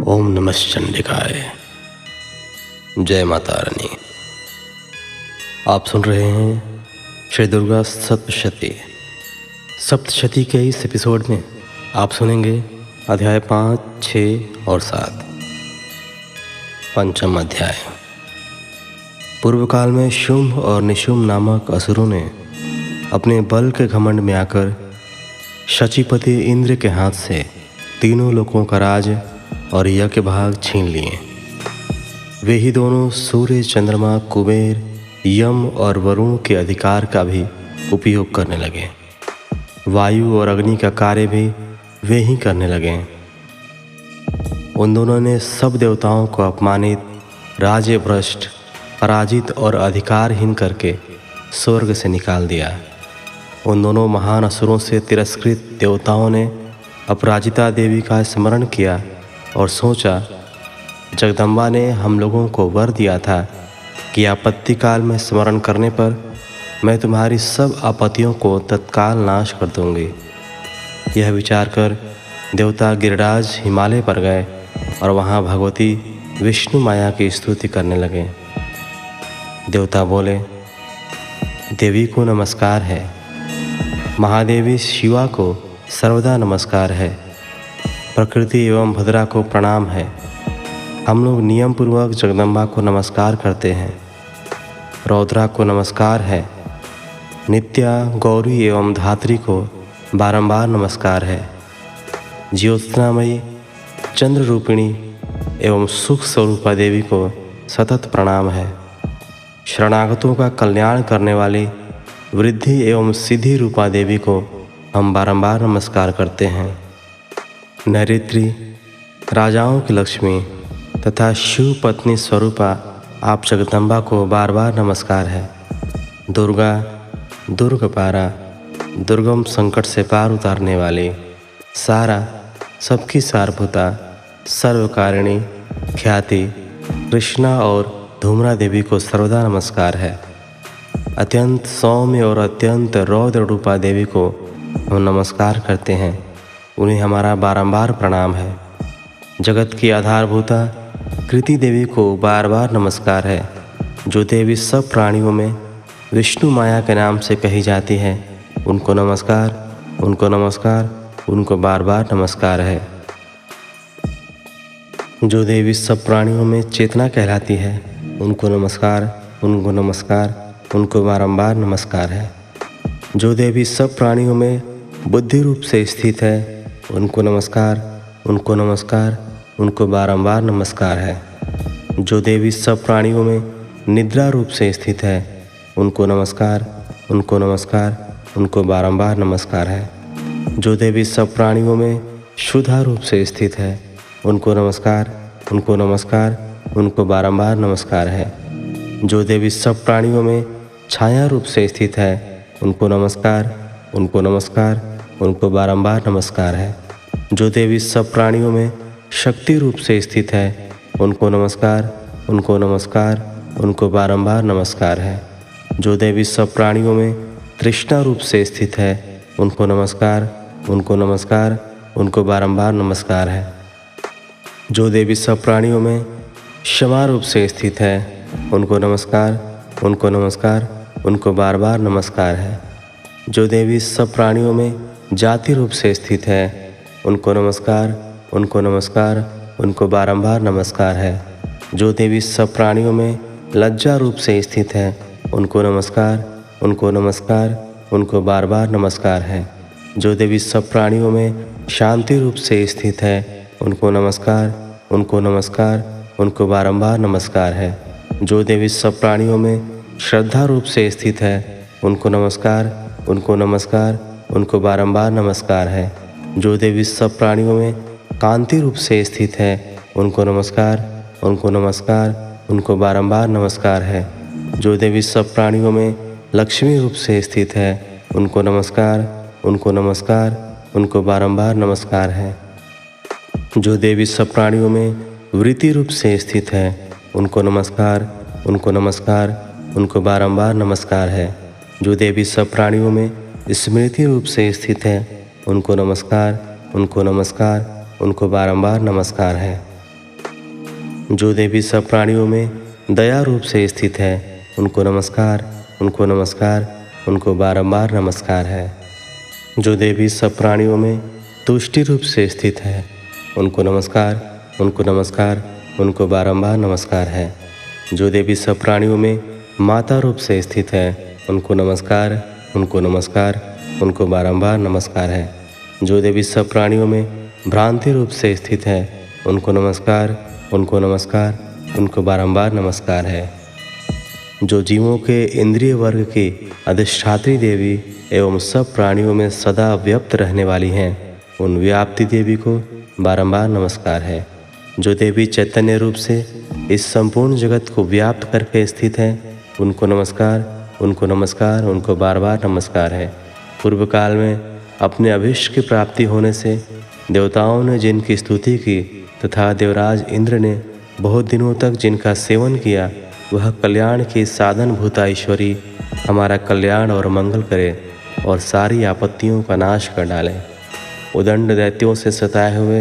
ओम नमः चंडिकाय। जय माता रानी। आप सुन रहे हैं श्री दुर्गा सप्तशती। सप्तशती के इस एपिसोड में आप सुनेंगे अध्याय 5, 6 और 7। पंचम अध्याय। पूर्व काल में शुंभ और निशुंभ नामक असुरों ने अपने बल के घमंड में आकर शचीपति इंद्र के हाथ से तीनों लोकों का राज और यज्ञ भाग छीन लिए। वे ही दोनों सूर्य, चंद्रमा, कुबेर, यम और वरुण के अधिकार का भी उपयोग करने लगे। वायु और अग्नि का कार्य भी वे ही करने लगे। उन दोनों ने सब देवताओं को अपमानित, राज्य भ्रष्ट, पराजित और अधिकारहीन करके स्वर्ग से निकाल दिया। उन दोनों महान असुरों से तिरस्कृत देवताओं ने अपराजिता देवी का स्मरण किया और सोचा, जगदम्बा ने हम लोगों को वर दिया था कि आपत्ति काल में स्मरण करने पर मैं तुम्हारी सब आपत्तियों को तत्काल नाश कर दूंगी। यह विचार कर देवता गिरिराज हिमालय पर गए और वहाँ भगवती विष्णु माया की स्तुति करने लगे। देवता बोले, देवी को नमस्कार है, महादेवी शिवा को सर्वदा नमस्कार है, प्रकृति एवं भद्रा को प्रणाम है। हम लोग नियम पूर्वक जगदम्बा को नमस्कार करते हैं। रौद्रा को नमस्कार है, नित्या, गौरी एवं धात्री को बारंबार नमस्कार है। ज्योत्सनामयी, चंद्र रूपिणी एवं सुख स्वरूपा देवी को सतत प्रणाम है। शरणागतों का कल्याण करने वाली वृद्धि एवं सिद्धि रूपा देवी को हम बारंबार नमस्कार करते हैं। नैऋत्री, राजाओं की लक्ष्मी तथा शिव पत्नी स्वरूपा आप जगदम्बा को बार बार नमस्कार है। दुर्गा, दुर्गपारा, दुर्गम संकट से पार उतारने वाली, सारा, सबकी सारभूता, सर्वकारिणी, ख्याति, कृष्णा और धूम्रा देवी को सर्वदा नमस्कार है। अत्यंत सौम्य और अत्यंत रौद्र रूपा देवी को हम नमस्कार करते हैं। उन्हें हमारा बारंबार प्रणाम है। जगत की आधारभूता कृति देवी को बार बार नमस्कार है। जो देवी सब प्राणियों में विष्णु माया के नाम से कही जाती है, उनको नमस्कार, उनको नमस्कार, उनको बार बार नमस्कार है। जो देवी सब प्राणियों में चेतना कहलाती है, उनको नमस्कार, उनको नमस्कार, उनको बारंबार नमस्कार है। जो देवी सब प्राणियों में बुद्धि रूप से स्थित है, उनको नमस्कार, उनको नमस्कार, उनको बारंबार नमस्कार है। जो देवी सब प्राणियों में निद्रा रूप से स्थित है, उनको नमस्कार, उनको नमस्कार, उनको बारंबार नमस्कार है। जो देवी सब प्राणियों में शुद्धा रूप से स्थित है, उनको नमस्कार, उनको नमस्कार, उनको बारंबार नमस्कार है। जो देवी सब प्राणियों में छाया रूप से स्थित है, उनको नमस्कार, उनको नमस्कार, उनको बारंबार नमस्कार है। जो देवी सब प्राणियों में शक्ति रूप से स्थित है, उनको नमस्कार, उनको नमस्कार, उनको बारंबार नमस्कार है। जो देवी सब प्राणियों में तृष्णा रूप से स्थित है, उनको नमस्कार, उनको नमस्कार, उनको बारंबार नमस्कार है। जो देवी सब प्राणियों में क्षमा रूप से स्थित है, उनको नमस्कार, उनको नमस्कार, उनको बार बार नमस्कार है। जो देवी सब प्राणियों में जाति रूप से स्थित है, उनको नमस्कार, उनको नमस्कार, उनको बारंबार नमस्कार है। जो देवी सब प्राणियों में लज्जा रूप से स्थित है, उनको नमस्कार, उनको नमस्कार, उनको बार बार नमस्कार है। जो देवी सब प्राणियों में शांति रूप से स्थित है, उनको नमस्कार, उनको नमस्कार, उनको बारंबार नमस्कार है। जो देवी सब प्राणियों में श्रद्धा रूप से स्थित है, उनको नमस्कार, उनको नमस्कार, उनको बारंबार नमस्कार है। जो देवी सब प्राणियों में कांति रूप से स्थित है, उनको नमस्कार, उनको नमस्कार, उनको बारंबार नमस्कार है। जो देवी सब प्राणियों में लक्ष्मी रूप से स्थित है, उनको नमस्कार, उनको नमस्कार, उनको बारंबार नमस्कार है। जो देवी सब प्राणियों में वृत्ति रूप से स्थित है, उनको नमस्कार, उनको नमस्कार, उनको बारंबार नमस्कार है। जो देवी सब प्राणियों में स्मृति रूप से स्थित है, उनको नमस्कार, उनको नमस्कार, उनको बारंबार नमस्कार है। जो देवी सब प्राणियों में दया रूप से स्थित है, उनको नमस्कार, उनको नमस्कार, उनको बारंबार नमस्कार है। जो देवी सब प्राणियों में तुष्टि रूप से स्थित है, उनको नमस्कार, उनको नमस्कार, उनको बारंबार नमस्कार है। जो देवी सब प्राणियों में माता रूप से स्थित है, उनको नमस्कार, उनको नमस्कार, उनको बारंबार नमस्कार है। जो देवी सब प्राणियों में भ्रांति रूप से स्थित है, उनको नमस्कार, उनको नमस्कार, उनको बारंबार नमस्कार है। जो जीवों के इंद्रिय वर्ग की अधिष्ठात्री देवी एवं सब प्राणियों में सदा व्याप्त रहने वाली हैं, उन व्याप्ति देवी को बारंबार नमस्कार है। जो देवी चैतन्य रूप से इस संपूर्ण जगत को व्याप्त करके स्थित है, उनको नमस्कार, उनको नमस्कार, उनको बार बार नमस्कार है। पूर्व काल में अपने अभीष्ट की प्राप्ति होने से देवताओं ने जिनकी स्तुति की तथा देवराज इंद्र ने बहुत दिनों तक जिनका सेवन किया, वह कल्याण की साधन भूता ईश्वरी हमारा कल्याण और मंगल करे और सारी आपत्तियों का नाश कर डाले। उदंड दैत्यों से सताए हुए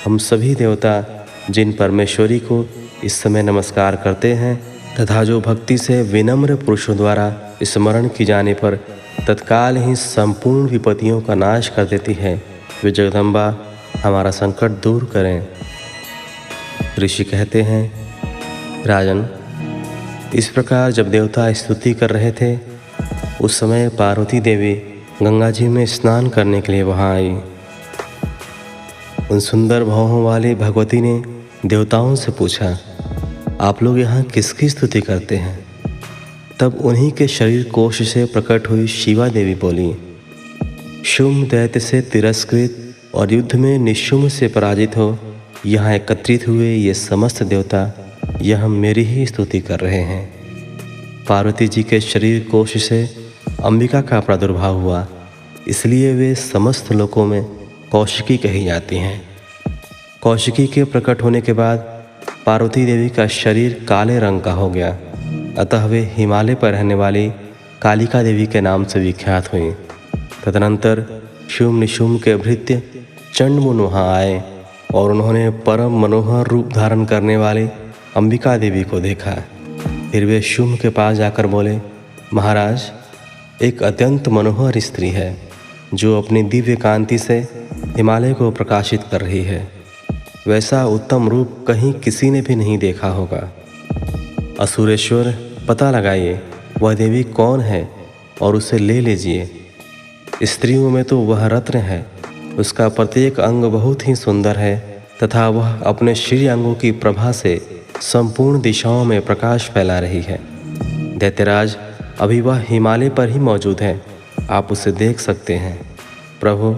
हम सभी देवता जिन परमेश्वरी को इस समय नमस्कार करते हैं तथा जो भक्ति से विनम्र पुरुषों द्वारा स्मरण की जाने पर तत्काल ही संपूर्ण विपत्तियों का नाश कर देती है, वे जगदम्बा हमारा संकट दूर करें। ऋषि कहते हैं, राजन, इस प्रकार जब देवता स्तुति कर रहे थे, उस समय पार्वती देवी गंगा जी में स्नान करने के लिए वहाँ आई। उन सुंदर भावों वाली भगवती ने देवताओं से पूछा, आप लोग यहाँ किसकी स्तुति करते हैं? तब उन्हीं के शरीर कोश से प्रकट हुई शिवा देवी बोली, शुम्भ दैत्य से तिरस्कृत और युद्ध में निशुम्भ से पराजित हो यहाँ एकत्रित हुए ये समस्त देवता यह मेरी ही स्तुति कर रहे हैं। पार्वती जी के शरीर कोश से अंबिका का प्रादुर्भाव हुआ, इसलिए वे समस्त लोकों में कौशिकी कही जाती हैं। कौशिकी के प्रकट होने के बाद पार्वती देवी का शरीर काले रंग का हो गया, अतः वे हिमालय पर रहने वाली कालिका देवी के नाम से विख्यात हुई। तदनंतर शुम्भ निशुम्भ के भृत्य चंडमुन वहाँ आए और उन्होंने परम मनोहर रूप धारण करने वाली अंबिका देवी को देखा। फिर वे शुम्भ के पास जाकर बोले, महाराज, एक अत्यंत मनोहर स्त्री है जो अपनी दिव्य कांति से हिमालय को प्रकाशित कर रही है। वैसा उत्तम रूप कहीं किसी ने भी नहीं देखा होगा। असुरेश्वर, पता लगाइए वह देवी कौन है और उसे ले लीजिए। स्त्रियों में तो वह रत्न है, उसका प्रत्येक अंग बहुत ही सुंदर है तथा वह अपने श्री अंगों की प्रभा से संपूर्ण दिशाओं में प्रकाश फैला रही है। दैत्यराज, अभी वह हिमालय पर ही मौजूद है, आप उसे देख सकते हैं। प्रभु,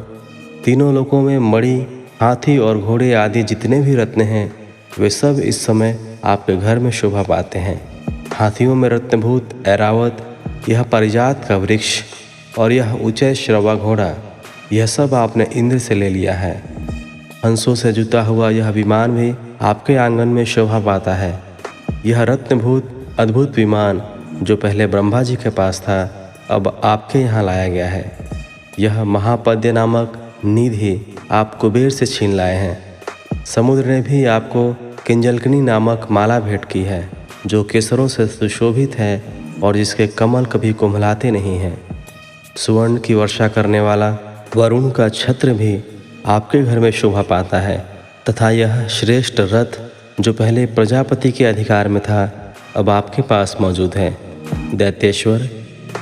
तीनों लोकों में मणि, हाथी और घोड़े आदि जितने भी रत्न हैं, वे सब इस समय आपके घर में शोभा पाते हैं। हाथियों में रत्नभूत ऐरावत, यह पारिजात का वृक्ष और यह ऊंचे श्रवा घोड़ा, यह सब आपने इंद्र से ले लिया है। हंसों से जुता हुआ यह विमान भी आपके आंगन में शोभा पाता है। यह रत्नभूत अद्भुत विमान जो पहले ब्रह्मा जी के पास था, अब आपके यहाँ लाया गया है। यह महापद्य नामक निधि आप कुबेर से छीन लाए हैं। समुद्र ने भी आपको किंजलकनी नामक माला भेंट की है जो केसरों से सुशोभित है और जिसके कमल कभी कुम्हलाते नहीं हैं। सुवर्ण की वर्षा करने वाला वरुण का छत्र भी आपके घर में शोभा पाता है तथा यह श्रेष्ठ रथ जो पहले प्रजापति के अधिकार में था, अब आपके पास मौजूद है। दैत्येश्वर,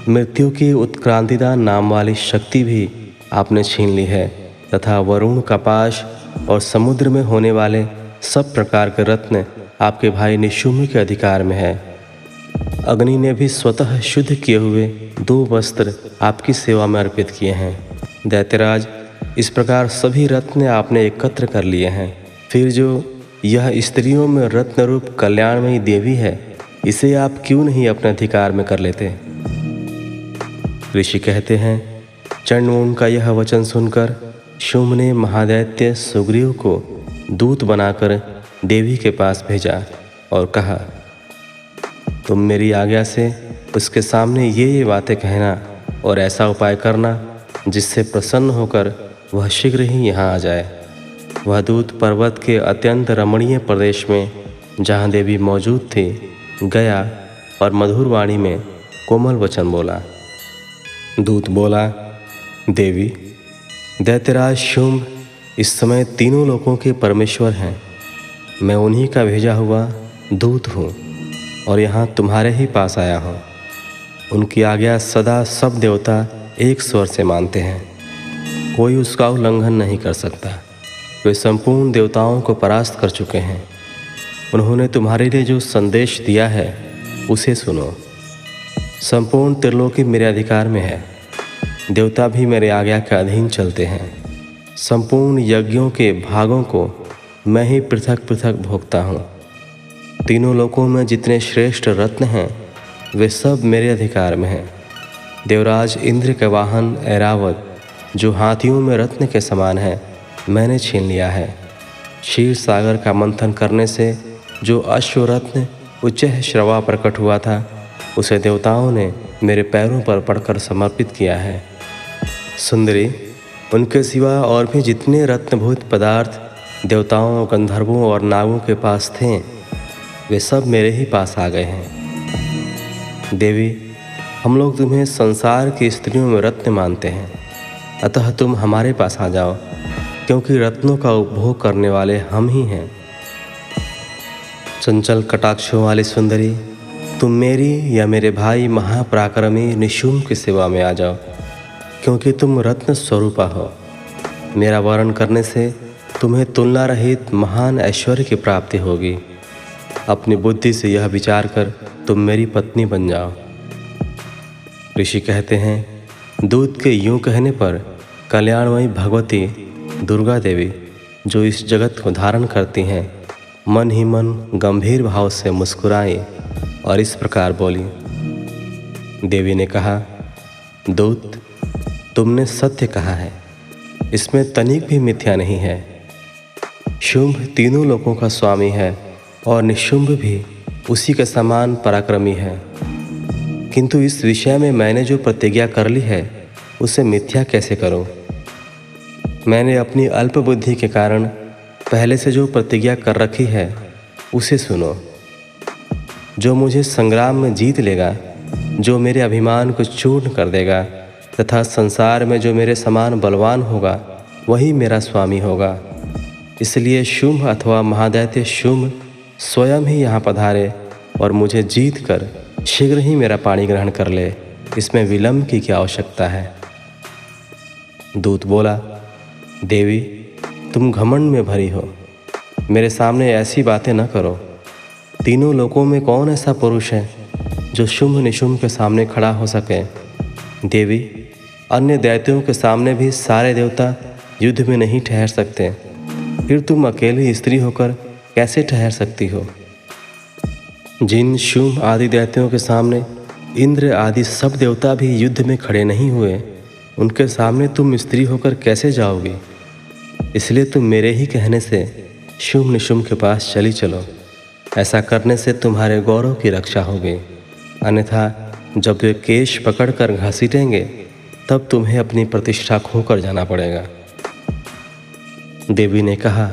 मृत्यु की उत्क्रांतिदान नाम वाली शक्ति भी आपने छीन ली है तथा वरुण का पाश और समुद्र में होने वाले सब प्रकार के रत्न आपके भाई निशुम्भ के अधिकार में है। अग्नि ने भी स्वतः शुद्ध किए हुए 2 वस्त्र आपकी सेवा में अर्पित किए हैं। दैत्यराज, इस प्रकार सभी रत्न आपने एकत्र कर लिए हैं। फिर जो यह स्त्रियों में रत्न रूप कल्याणमयी देवी है, इसे आप क्यों नहीं अपने अधिकार में कर लेते? ऋषि कहते हैं, चंडमुन का यह वचन सुनकर शुम्भ ने महादैत्य सुग्रीव को दूत बनाकर देवी के पास भेजा और कहा, तुम मेरी आज्ञा से उसके सामने ये बातें कहना और ऐसा उपाय करना जिससे प्रसन्न होकर वह शीघ्र ही यहाँ आ जाए। वह दूत पर्वत के अत्यंत रमणीय प्रदेश में जहाँ देवी मौजूद थी गया और मधुर वाणी में कोमल वचन बोला। दूत बोला, देवी, दैत्यराज शुंभ इस समय तीनों लोकों के परमेश्वर हैं। मैं उन्हीं का भेजा हुआ दूत हूँ और यहाँ तुम्हारे ही पास आया हूँ। उनकी आज्ञा सदा सब देवता एक स्वर से मानते हैं, कोई उसका उल्लंघन नहीं कर सकता। वे संपूर्ण देवताओं को परास्त कर चुके हैं। उन्होंने तुम्हारे लिए जो संदेश दिया है उसे सुनो। संपूर्ण त्रिलोकी मेरे अधिकार में है, देवता भी मेरे आज्ञा के अधीन चलते हैं। संपूर्ण यज्ञों के भागों को मैं ही पृथक पृथक भोगता हूँ। तीनों लोकों में जितने श्रेष्ठ रत्न हैं वे सब मेरे अधिकार में हैं। देवराज इंद्र के वाहन ऐरावत, जो हाथियों में रत्न के समान है, मैंने छीन लिया है। क्षीर सागर का मंथन करने से जो अश्वरत्न उच्चैः श्रवा प्रकट हुआ था उसे देवताओं ने मेरे पैरों पर पड़कर समर्पित किया है। सुंदरी, उनके सिवा और भी जितने रत्नभूत पदार्थ देवताओं, गंधर्वों और नागों के पास थे वे सब मेरे ही पास आ गए हैं। देवी, हम लोग तुम्हें संसार की स्त्रियों में रत्न मानते हैं, अतः तुम हमारे पास आ जाओ, क्योंकि रत्नों का उपभोग करने वाले हम ही हैं। चंचल कटाक्षों वाली सुंदरी, तुम मेरी या मेरे भाई महापराक्रमी निशुंभ की सेवा में आ जाओ, क्योंकि तुम रत्न स्वरूपा हो। मेरा वर्ण करने से तुम्हें तुलना रहित महान ऐश्वर्य की प्राप्ति होगी। अपनी बुद्धि से यह विचार कर तुम मेरी पत्नी बन जाओ। ऋषि कहते हैं, दूत के यूं कहने पर कल्याणमयी भगवती दुर्गा देवी, जो इस जगत को धारण करती हैं, मन ही मन गंभीर भाव से मुस्कुराई और इस प्रकार बोली। देवी ने कहा, दूत, तुमने सत्य कहा है, इसमें तनिक भी मिथ्या नहीं है। शुंभ तीनों लोकों का स्वामी है और निशुंभ भी उसी के समान पराक्रमी है, किंतु इस विषय में मैंने जो प्रतिज्ञा कर ली है उसे मिथ्या कैसे करूं? मैंने अपनी अल्प बुद्धि के कारण पहले से जो प्रतिज्ञा कर रखी है उसे सुनो। जो मुझे संग्राम में जीत लेगा, जो मेरे अभिमान को चूर्ण कर देगा तथा संसार में जो मेरे समान बलवान होगा वही मेरा स्वामी होगा। इसलिए शुंभ अथवा महादैत्य शुंभ स्वयं ही यहाँ पधारे और मुझे जीत कर शीघ्र ही मेरा पाणी ग्रहण कर ले, इसमें विलंब की क्या आवश्यकता है? दूत बोला, देवी, तुम घमंड में भरी हो, मेरे सामने ऐसी बातें न करो। तीनों लोकों में कौन ऐसा पुरुष है जो शुंभ निशुंभ के सामने खड़ा हो सके? देवी, अन्य दैत्यों के सामने भी सारे देवता युद्ध में नहीं ठहर सकते, फिर तुम अकेली स्त्री होकर कैसे ठहर सकती हो? जिन शुंभ आदि दैत्यों के सामने इंद्र आदि सब देवता भी युद्ध में खड़े नहीं हुए, उनके सामने तुम स्त्री होकर कैसे जाओगी? इसलिए तुम मेरे ही कहने से शुंभ निशुंभ के पास चली चलो। ऐसा करने से तुम्हारे गौरव की रक्षा होगी, अन्यथा जब वे केश पकड़कर घसीटेंगे तब तुम्हें अपनी प्रतिष्ठा खोकर जाना पड़ेगा। देवी ने कहा,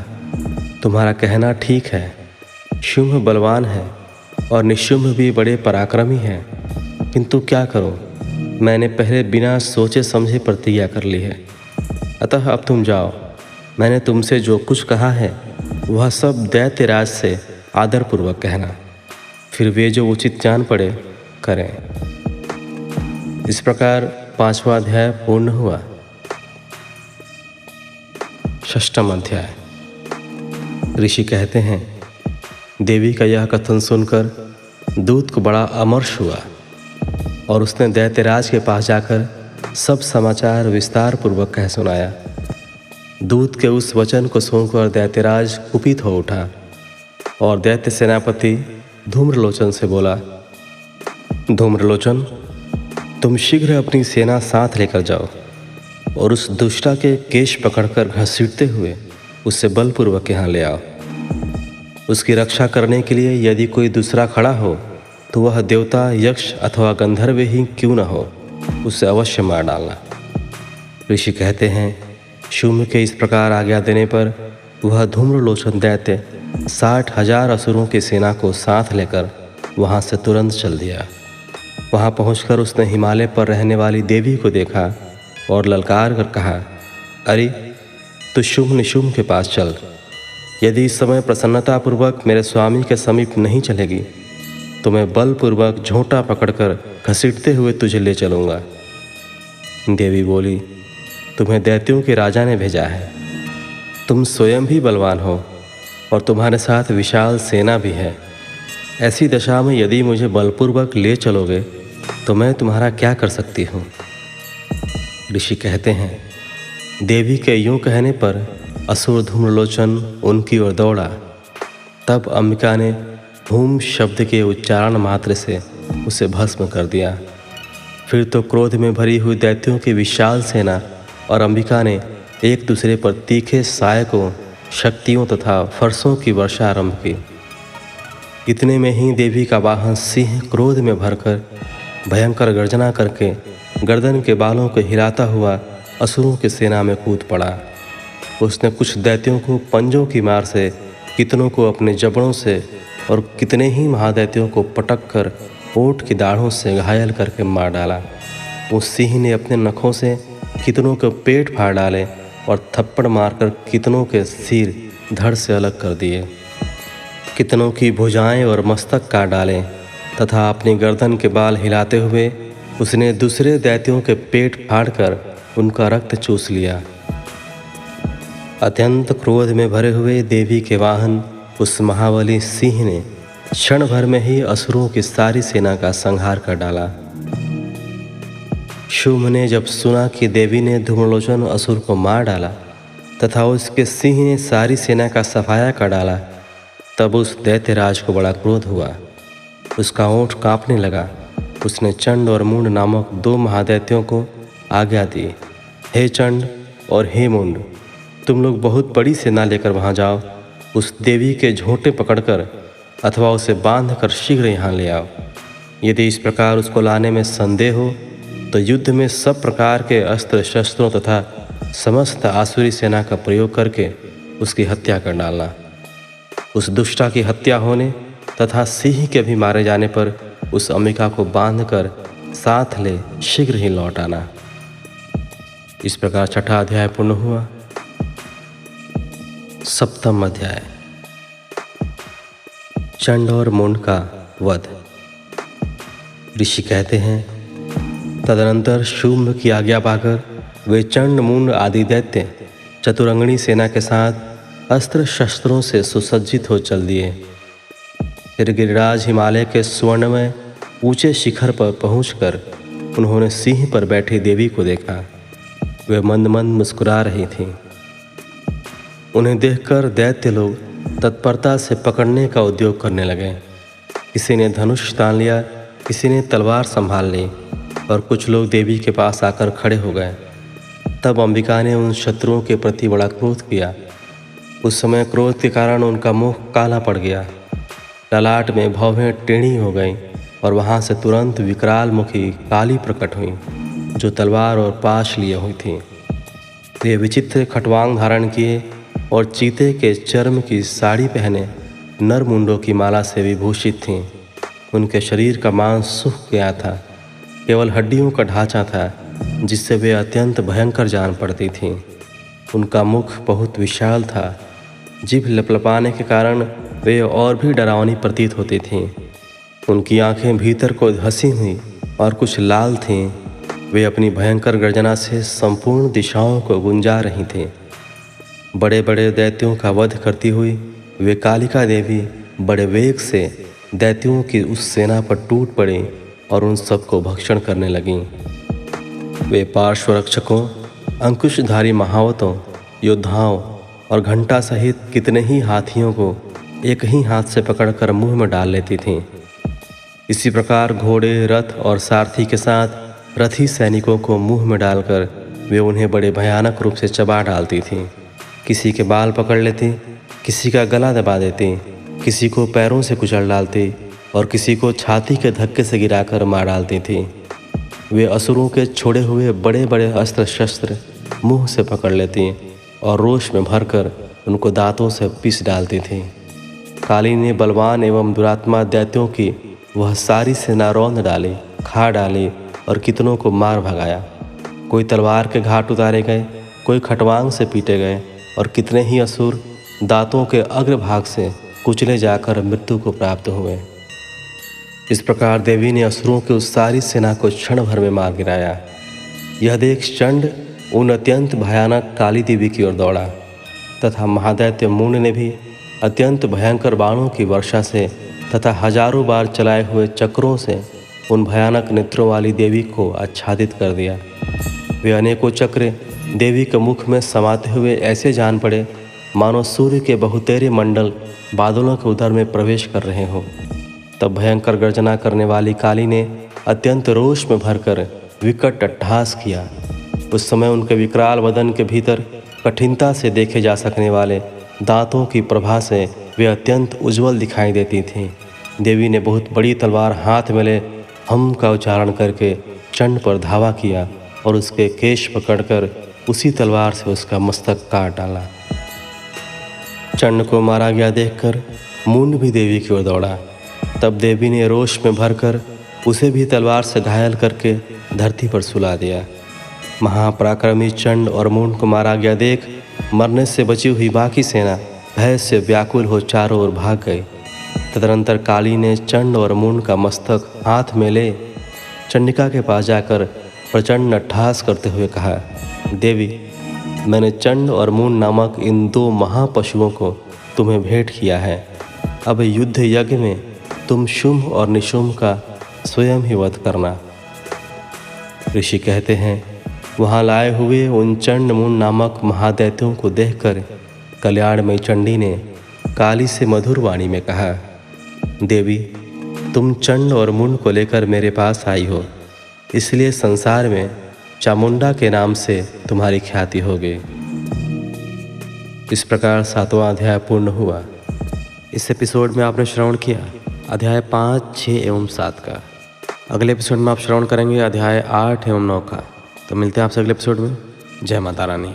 तुम्हारा कहना ठीक है, शुंभ बलवान है और निशुंभ भी बड़े पराक्रमी हैं, किंतु क्या करूं, मैंने पहले बिना सोचे समझे प्रतिज्ञा कर ली है। अतः अब तुम जाओ, मैंने तुमसे जो कुछ कहा है वह सब दैत्यराज से आदरपूर्वक कहना, फिर वे जो उचित जान पड़े करें। इस प्रकार 5वां अध्याय पूर्ण हुआ। 6वां अध्याय। ऋषि कहते हैं, देवी का यह कथन सुनकर दूत को बड़ा अमर्ष हुआ और उसने दैत्यराज के पास जाकर सब समाचार विस्तार पूर्वक कह सुनाया। दूत के उस वचन को सुनकर दैत्यराज कुपित हो उठा और दैत्य सेनापति धूम्रलोचन से बोला, धूम्रलोचन, तुम शीघ्र अपनी सेना साथ लेकर जाओ और उस दुष्टा के केश पकड़कर घसीटते हुए उससे बलपूर्वक यहाँ ले आओ। उसकी रक्षा करने के लिए यदि कोई दूसरा खड़ा हो तो वह देवता, यक्ष अथवा गंधर्व ही क्यों न हो, उसे अवश्य मार डालना। ऋषि कहते हैं, शुंभ के इस प्रकार आज्ञा देने पर वह धूम्रलोचन दैत्य 60,000 असुरों की सेना को साथ लेकर वहाँ से तुरंत चल दिया। वहाँ पहुँचकर उसने हिमालय पर रहने वाली देवी को देखा और ललकार कर कहा, अरे तू शुंभ निशुंभ के पास चल। यदि इस समय प्रसन्नतापूर्वक मेरे स्वामी के समीप नहीं चलेगी तो मैं बलपूर्वक झोंटा पकड़कर घसीटते हुए तुझे ले चलूँगा। देवी बोली, तुम्हें दैत्यों के राजा ने भेजा है। तुम स्वयं भी बलवान हो और तुम्हारे साथ विशाल सेना भी है। ऐसी दशा में यदि मुझे बलपूर्वक ले चलोगे तो मैं तुम्हारा क्या कर सकती हूँ। ऋषि कहते हैं, देवी के यूं कहने पर असुर धूम्रलोचन उनकी ओर दौड़ा। तब अंबिका ने धूम शब्द के उच्चारण मात्र से उसे भस्म कर दिया। फिर तो क्रोध में भरी हुई दैत्यों की विशाल सेना और अंबिका ने एक दूसरे पर तीखे सहायकों, शक्तियों तथा फरसों की वर्षा आरंभ की। इतने में ही देवी का वाहन सिंह क्रोध में भरकर भयंकर गर्जना करके गर्दन के बालों को हिलाता हुआ असुरों की सेना में कूद पड़ा। उसने कुछ दैत्यों को पंजों की मार से, कितनों को अपने जबड़ों से और कितने ही महादैत्यों को पटक कर ओठ की दाढ़ों से घायल करके मार डाला। उस सिंह ने अपने नखों से कितनों के पेट फाड़ डाले और थप्पड़ मारकर कितनों के सिर धड़ से अलग कर दिए। कितनों की भुजाएं और मस्तक काट डाले तथा अपनी गर्दन के बाल हिलाते हुए उसने दूसरे दैत्यों के पेट फाड़कर उनका रक्त चूस लिया। अत्यंत क्रोध में भरे हुए देवी के वाहन उस महाबली सिंह ने क्षण भर में ही असुरों की सारी सेना का संहार कर डाला। शुंभ ने जब सुना कि देवी ने धूम्रलोचन असुर को मार डाला तथा उसके सिंह ने सारी सेना का सफाया कर डाला, तब उस दैत्यराज को बड़ा क्रोध हुआ। उसका ओंठ कांपने लगा। उसने चंड और मुंड नामक 2 महादैत्यों को आज्ञा दी, हे चंड और हे मुंड, तुम लोग बहुत बड़ी सेना लेकर वहाँ जाओ। उस देवी के झोंटे पकड़कर अथवा उसे बांधकर शीघ्र यहाँ ले आओ। यदि इस प्रकार उसको लाने में संदेह हो तो युद्ध में सब प्रकार के अस्त्र शस्त्रों तथा समस्त आसुरी सेना का प्रयोग करके उसकी हत्या कर डालना। उस दुष्टा की हत्या होने तथा सिंह के भी मारे जाने पर उस अंबिका को बांधकर साथ ले शीघ्र ही लौट आना। इस प्रकार 6ठा अध्याय पूर्ण हुआ। 7वां अध्याय, चंड और मुंड का वध। ऋषि कहते हैं, तदनंतर शुंभ की आज्ञा पाकर वे चंड मुंड आदि दैत्य चतुरंगणी सेना के साथ अस्त्र शस्त्रों से सुसज्जित हो चल दिए। फिर गिरिराज हिमालय के स्वर्णमय ऊंचे शिखर पर पहुंचकर उन्होंने सिंह पर बैठी देवी को देखा। वे मंद मंद मुस्कुरा रही थीं। उन्हें देखकर दैत्य लोग तत्परता से पकड़ने का उद्योग करने लगे। किसी ने धनुष तान लिया, किसी ने तलवार संभाल ली और कुछ लोग देवी के पास आकर खड़े हो गए। तब अंबिका ने उन शत्रुओं के प्रति बड़ा क्रोध किया। उस समय क्रोध के कारण उनका मुख काला पड़ गया, ललाट में भौहें टेढ़ी हो गईं और वहाँ से तुरंत विकराल मुखी काली प्रकट हुई जो तलवार और पाश लिए हुई थी। वे विचित्र खटवांग धारण किए और चीते के चर्म की साड़ी पहने नर मुंडों की माला से विभूषित थीं। उनके शरीर का मांस सूख गया था, केवल हड्डियों का ढांचा था जिससे वे अत्यंत भयंकर जान पड़ती थीं। उनका मुख बहुत विशाल था, जीभ लपलपाने के कारण वे और भी डरावनी प्रतीत होती थीं। उनकी आंखें भीतर को धंसी हुई और कुछ लाल थीं। वे अपनी भयंकर गर्जना से संपूर्ण दिशाओं को गुंजा रही थीं। बड़े बड़े दैत्यों का वध करती हुई वे कालिका देवी बड़े वेग से दैत्यों की उस सेना पर टूट पड़ी और उन सबको भक्षण करने लगीं। वे पार्श्वरक्षकों, अंकुशधारी महावतों, योद्धाओं और घंटा सहित कितने ही हाथियों को एक ही हाथ से पकड़कर मुंह में डाल लेती थीं। इसी प्रकार घोड़े, रथ और सारथी के साथ रथी सैनिकों को मुंह में डालकर वे उन्हें बड़े भयानक रूप से चबा डालती थीं। किसी के बाल पकड़ लेती, किसी का गला दबा देती, किसी को पैरों से कुचल डालती और किसी को छाती के धक्के से गिराकर मार डालती थीं। वे असुरों के छोड़े हुए बड़े बड़े अस्त्र शस्त्र मुंह से पकड़ लेती और रोष में भरकर उनको दांतों से पीस डालती थीं। काली ने बलवान एवं दुरात्मा दैत्यों की वह सारी सेना रौंद डाली, खा डाली और कितनों को मार भगाया। कोई तलवार के घाट उतारे गए, कोई खटवांग से पीटे गए और कितने ही असुर दांतों के अग्रभाग से कुचले जाकर मृत्यु को प्राप्त हुए। इस प्रकार देवी ने असुरों की उस सारी सेना को क्षण भर में मार गिराया। यह देख चंड उन अत्यंत भयानक काली देवी की ओर दौड़ा तथा महादैत्य मूंड ने भी अत्यंत भयंकर बाणों की वर्षा से तथा हजारों बार चलाए हुए चक्रों से उन भयानक नेत्रों वाली देवी को आच्छादित कर दिया। वे अनेकों चक्र देवी के मुख में समाते हुए ऐसे जान पड़े मानो सूर्य के बहुतेरे मंडल बादलों के उदर में प्रवेश कर रहे हों। तब भयंकर गर्जना करने वाली काली ने अत्यंत रोष में भरकर विकट अट्टहास किया। उस समय उनके विकराल बदन के भीतर कठिनता से देखे जा सकने वाले दांतों की प्रभा से वे अत्यंत उज्जवल दिखाई देती थीं। देवी ने बहुत बड़ी तलवार हाथ में ले हम का उच्चारण करके चंड पर धावा किया और उसके केश पकड़कर उसी तलवार से उसका मस्तक काट डाला। चंड को मारा गया देखकर मूंड भी देवी की ओर दौड़ा। तब देवी ने रोष में भरकर उसे भी तलवार से घायल करके धरती पर सुला दिया। महापराक्रमी चंड और मूंड को मारा गया देख मरने से बची हुई बाकी सेना भय से व्याकुल हो चारों ओर भाग गई। तदनंतर काली ने चंड और मूंड का मस्तक हाथ में ले चंडिका के पास जाकर प्रचंड अट्टहास करते हुए कहा, देवी, मैंने चंड और मूंड नामक इन दो महापशुओं को तुम्हें भेंट किया है। अब युद्ध यज्ञ में तुम शुंभ और निशुंभ का स्वयं ही वध करना। ऋषि कहते हैं, वहाँ लाए हुए उन चंड मूंड नामक महादैत्यों को देखकर कल्याणमयी चंडी ने काली से मधुर वाणी में कहा, देवी, तुम चंड और मूंड को लेकर मेरे पास आई हो, इसलिए संसार में चामुंडा के नाम से तुम्हारी ख्याति होगी। इस प्रकार 7वां अध्याय पूर्ण हुआ। इस एपिसोड में आपने श्रवण किया अध्याय 5, 6 एवं 7 का। अगले एपिसोड में आप श्रवण करेंगे अध्याय 8 एवं 9 का। तो मिलते हैं आपसे अगले एपिसोड में। जय माता रानी।